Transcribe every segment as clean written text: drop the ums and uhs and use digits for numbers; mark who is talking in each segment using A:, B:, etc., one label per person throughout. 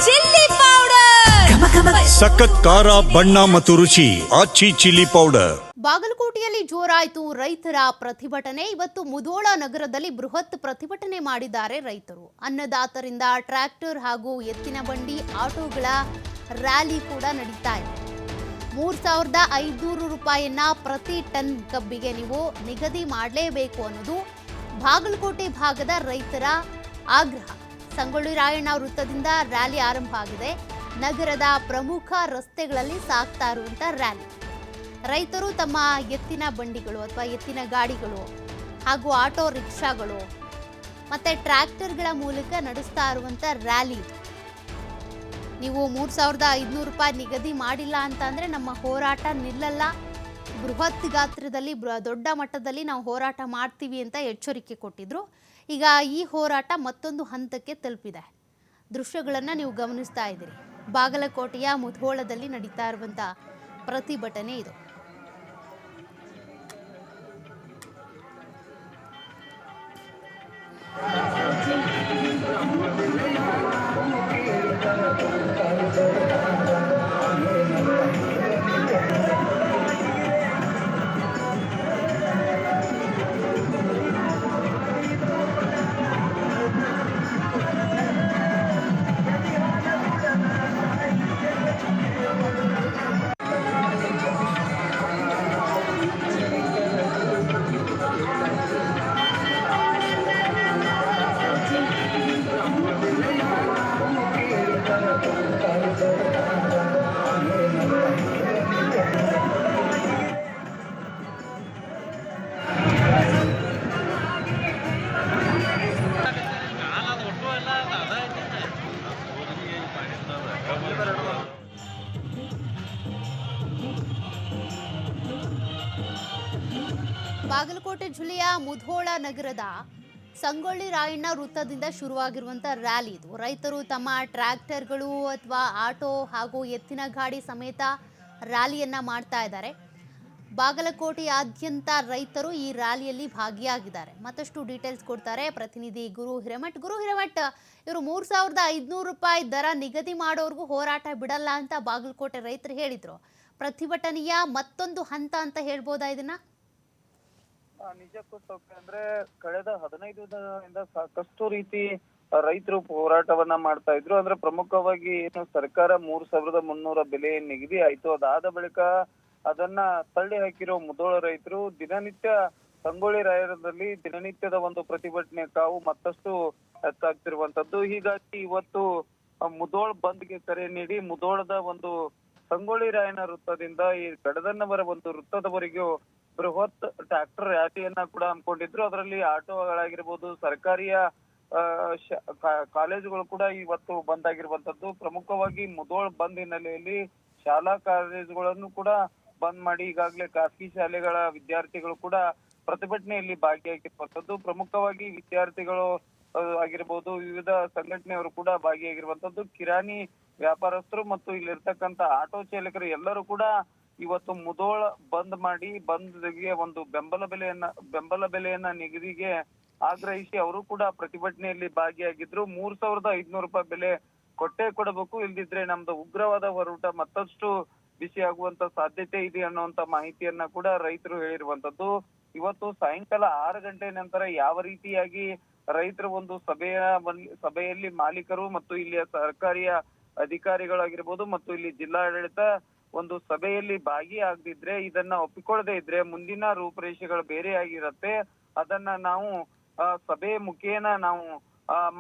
A: Chilli powder,
B: ಸಖತ್ ಖಾರ ಬಣ್ಣ ಮತ್ತು ರುಚಿ ಆಚಿ ಚಿಲ್ಲಿ ಪೌಡರ್.
C: ಬಾಗಲಕೋಟೆಯಲ್ಲಿ ಜೋರಾಯಿತು ರೈತರ ಪ್ರತಿಭಟನೆ. ಇವತ್ತು ಮುಧೋಳ ನಗರದಲ್ಲಿ ಬೃಹತ್ ಪ್ರತಿಭಟನೆ ಮಾಡಿದ್ದಾರೆ ರೈತರು. ಅನ್ನದಾತರಿಂದ ಟ್ರ್ಯಾಕ್ಟರ್ ಹಾಗೂ ಎತ್ತಿನ ಬಂಡಿ, ಆಟೋಗಳ ರ್ಯಾಲಿ ಕೂಡ ನಡೀತಾ ಇದೆ. 3,500 ರೂಪಾಯಿಯನ್ನ ಪ್ರತಿ ಟನ್ ಕಬ್ಬಿಗೆ ನೀವು ನಿಗದಿ ಮಾಡಲೇಬೇಕು ಅನ್ನೋದು ಬಾಗಲಕೋಟೆ ಭಾಗದ ರೈತರ ಆಗ್ರಹ. ಸಂಗೊಳ್ಳಿ ರಾಯಣ್ಣ ವೃತ್ತದಿಂದ ರ್ಯಾಲಿ ಆರಂಭ ಆಗಿದೆ. ನಗರದ ಪ್ರಮುಖ ರಸ್ತೆಗಳಲ್ಲಿ ಸಾಗ್ತಾ ಇರುವಂತ ರ್ಯಾಲಿ. ರೈತರು ತಮ್ಮ ಎತ್ತಿನ ಬಂಡಿಗಳು ಅಥವಾ ಎತ್ತಿನ ಗಾಡಿಗಳು ಹಾಗೂ ಆಟೋ ರಿಕ್ಷಾಗಳು ಮತ್ತೆ ಟ್ರ್ಯಾಕ್ಟರ್ಗಳ ಮೂಲಕ ನಡೆಸ್ತಾ ಇರುವಂತ ರ್ಯಾಲಿ. ನೀವು 3,500 ರೂಪಾಯಿ ನಿಗದಿ ಮಾಡಿಲ್ಲ ಅಂತಂದ್ರೆ ನಮ್ಮ ಹೋರಾಟ ನಿಲ್ಲಲ್ಲ, ಬೃಹತ್ ಗಾತ್ರದಲ್ಲಿ ದೊಡ್ಡ ಮಟ್ಟದಲ್ಲಿ ನಾವು ಹೋರಾಟ ಮಾಡ್ತೀವಿ ಅಂತ ಎಚ್ಚರಿಕೆ ಕೊಟ್ಟಿದ್ರು. ಈಗ ಈ ಹೋರಾಟ ಮತ್ತೊಂದು ಹಂತಕ್ಕೆ ತಲುಪಿದೆ. ದೃಶ್ಯಗಳನ್ನು ನೀವು ಗಮನಿಸ್ತಾ ಇದ್ದೀರಿ. ಬಾಗಲಕೋಟೆಯ ಮುಧೋಳದಲ್ಲಿ ನಡೀತಾ ಇರುವಂತ ಪ್ರತಿಭಟನೆ ಇದು. ಬಾಗಲಕೋಟೆ ಜಿಲ್ಲೆಯ ಮುಧೋಳ ನಗರದ ಸಂಗೊಳ್ಳಿ ರಾಯಣ್ಣ ವೃತ್ತದಿಂದ ಶುರುವಾಗಿರುವಂಥ ರ್ಯಾಲಿ ಇದು. ರೈತರು ತಮ್ಮ ಟ್ರ್ಯಾಕ್ಟರ್ಗಳು ಅಥವಾ ಆಟೋ ಹಾಗೂ ಎತ್ತಿನ ಗಾಡಿ ಸಮೇತ ರ್ಯಾಲಿಯನ್ನ ಮಾಡ್ತಾ ಇದ್ದಾರೆ. ಬಾಗಲಕೋಟೆಯಾದ್ಯಂತ ರೈತರು ಈ ರ್ಯಾಲಿಯಲ್ಲಿ ಭಾಗಿಯಾಗಿದ್ದಾರೆ. ಮತ್ತಷ್ಟು ಡೀಟೇಲ್ಸ್ ಕೊಡ್ತಾರೆ ಪ್ರತಿನಿಧಿ ಗುರು ಹಿರೇಮಠ್. ಇವರು 3,500 ರೂಪಾಯಿ ದರ ನಿಗದಿ ಮಾಡೋರ್ಗೂ ಹೋರಾಟ ಬಿಡಲ್ಲ ಅಂತ ಬಾಗಲಕೋಟೆ ರೈತರು ಹೇಳಿದ್ರು. ಪ್ರತಿಭಟನೆಯ ಮತ್ತೊಂದು ಹಂತ ಅಂತ ಹೇಳ್ಬೋದಾ ಇದನ್ನ?
D: ನಿಜಕ್ಕೂ ಅಂದ್ರೆ ಕಳೆದ 15 ದಿನದಿಂದ ಸಾಕಷ್ಟು ರೀತಿ ರೈತರು ಹೋರಾಟವನ್ನ ಮಾಡ್ತಾ ಇದ್ರು. ಅಂದ್ರೆ ಪ್ರಮುಖವಾಗಿ ಏನು ಸರ್ಕಾರ 3,300 ಬೆಲೆ ನಿಗದಿ ಆಯ್ತು. ಅದಾದ ಬಳಿಕ ಅದನ್ನ ತಳ್ಳಿ ಹಾಕಿರೋ ಮುಧೋಳ ರೈತರು ದಿನನಿತ್ಯ ಸಂಗೊಳ್ಳಿ ರಾಯಣ್ಣದಲ್ಲಿ ದಿನನಿತ್ಯದ ಒಂದು ಪ್ರತಿಭಟನೆ ಕಾವು ಮತ್ತಷ್ಟು ಹೆಚ್ಚಾಗ್ತಿರುವಂತದ್ದು. ಹೀಗಾಗಿ ಇವತ್ತು ಮುಧೋಳ ಬಂದ್ಗೆ ಕರೆ ನೀಡಿ ಮುಧೋಳದ ಒಂದು ಸಂಗೊಳ್ಳಿ ರಾಯಣ್ಣ ವೃತ್ತದಿಂದ ಈ ಗಡದನ್ನವರ ಒಂದು ವೃತ್ತದವರೆಗೂ ಬೃಹತ್ ಟ್ರ್ಯಾಕ್ಟರ್ ರ್ಯಾಲಿಯನ್ನ ಕೂಡ ಹಮ್ಮಿಕೊಂಡಿದ್ರು. ಅದರಲ್ಲಿ ಆಟೋಗಳಾಗಿರ್ಬೋದು, ಸರ್ಕಾರಿಯ ಕಾಲೇಜುಗಳು ಕೂಡ ಇವತ್ತು ಬಂದ್ ಆಗಿರುವಂತದ್ದು. ಪ್ರಮುಖವಾಗಿ ಮುಧೋಳ ಬಂದ್ ಹಿನ್ನೆಲೆಯಲ್ಲಿ ಶಾಲಾ ಕಾಲೇಜುಗಳನ್ನು ಕೂಡ ಬಂದ್ ಮಾಡಿ ಈಗಾಗಲೇ ಖಾಸಗಿ ಶಾಲೆಗಳ ವಿದ್ಯಾರ್ಥಿಗಳು ಕೂಡ ಪ್ರತಿಭಟನೆಯಲ್ಲಿ ಭಾಗಿಯಾಗಿರುವಂತದ್ದು. ಪ್ರಮುಖವಾಗಿ ವಿದ್ಯಾರ್ಥಿಗಳು ಆಗಿರ್ಬೋದು, ವಿವಿಧ ಸಂಘಟನೆಯವರು ಕೂಡ ಭಾಗಿಯಾಗಿರುವಂತದ್ದು. ಕಿರಾಣಿ ವ್ಯಾಪಾರಸ್ಥರು ಮತ್ತು ಇಲ್ಲಿರ್ತಕ್ಕಂಥ ಆಟೋ ಚಾಲಕರು ಎಲ್ಲರೂ ಕೂಡ ಇವತ್ತು ಮುಧೋಳ ಬಂದ್ ಮಾಡಿ ಬಂದ್ಗೆ ಒಂದು ಬೆಂಬಲ ಬೆಲೆಯನ್ನ ನಿಗದಿಗೆ ಆಗ್ರಹಿಸಿ ಅವರು ಕೂಡ ಪ್ರತಿಭಟನೆಯಲ್ಲಿ ಭಾಗಿಯಾಗಿದ್ರು. 3,500 ರೂಪಾಯಿ ಬೆಲೆ ಕೊಟ್ಟೇ ಕೊಡಬೇಕು, ಇಲ್ದಿದ್ರೆ ನಮ್ದು ಉಗ್ರವಾದ ಹೋರಾಟ ಮತ್ತಷ್ಟು ಬಿಸಿ ಆಗುವಂತ ಸಾಧ್ಯತೆ ಇದೆ ಅನ್ನುವಂತ ಮಾಹಿತಿಯನ್ನ ಕೂಡ ರೈತರು ಹೇಳಿರುವಂತದ್ದು. ಇವತ್ತು ಸಾಯಂಕಾಲ 6 ಗಂಟೆ ನಂತರ ಯಾವ ರೀತಿಯಾಗಿ ರೈತರ ಒಂದು ಸಭೆಯಲ್ಲಿ ಮಾಲೀಕರು ಮತ್ತು ಇಲ್ಲಿಯ ಸರ್ಕಾರಿಯ ಅಧಿಕಾರಿಗಳಾಗಿರ್ಬೋದು ಮತ್ತು ಇಲ್ಲಿ ಜಿಲ್ಲಾಡಳಿತ ಒಂದು ಸಭೆಯಲ್ಲಿ ಭಾಗಿಯಾಗದಿದ್ರೆ, ಇದನ್ನ ಒಪ್ಪಿಕೊಳ್ಳದೆ ಇದ್ರೆ ಮುಂದಿನ ರೂಪರೇಷೆಗಳು ಬೇರೆ ಆಗಿರತ್ತೆ. ಅದನ್ನ ನಾವು ಸಭೆ ಮುಖೇನ ನಾವು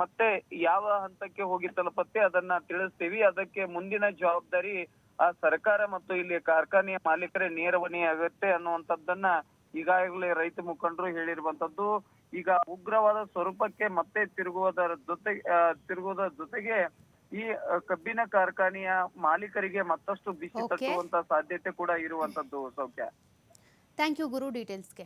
D: ಮತ್ತೆ ಯಾವ ಹಂತಕ್ಕೆ ಹೋಗಿ ತಲುಪತ್ತೆ ಅದನ್ನ ತಿಳಿಸ್ತೀವಿ. ಅದಕ್ಕೆ ಮುಂದಿನ ಜವಾಬ್ದಾರಿ ಆ ಸರ್ಕಾರ ಮತ್ತು ಇಲ್ಲಿ ಕಾರ್ಖಾನೆಯ ಮಾಲೀಕರೇ ನೇರ ಹೊಣೆ ಆಗುತ್ತೆ ಅನ್ನುವಂಥದ್ದನ್ನ ಈಗಾಗಲೇ ರೈತ ಮುಖಂಡರು ಹೇಳಿರುವಂತದ್ದು. ಈಗ ಉಗ್ರವಾದ ಸ್ವರೂಪಕ್ಕೆ ಮತ್ತೆ ತಿರುಗುವುದರ ಜೊತೆಗೆ ಈ ಕಬ್ಬಿನ ಕಾರ್ಖಾನೆಯ ಮಾಲೀಕರಿಗೆ ಮತ್ತಷ್ಟು ಬಿಸಿ ತಟ್ಟುವಂತ ಸಾಧ್ಯತೆ ಕೂಡ ಇರುವಂತದ್ದು. ಸೌಖ್ಯ,
C: ಥ್ಯಾಂಕ್ ಯು ಗುರು ಡೀಟೇಲ್ಸ್ಗೆ.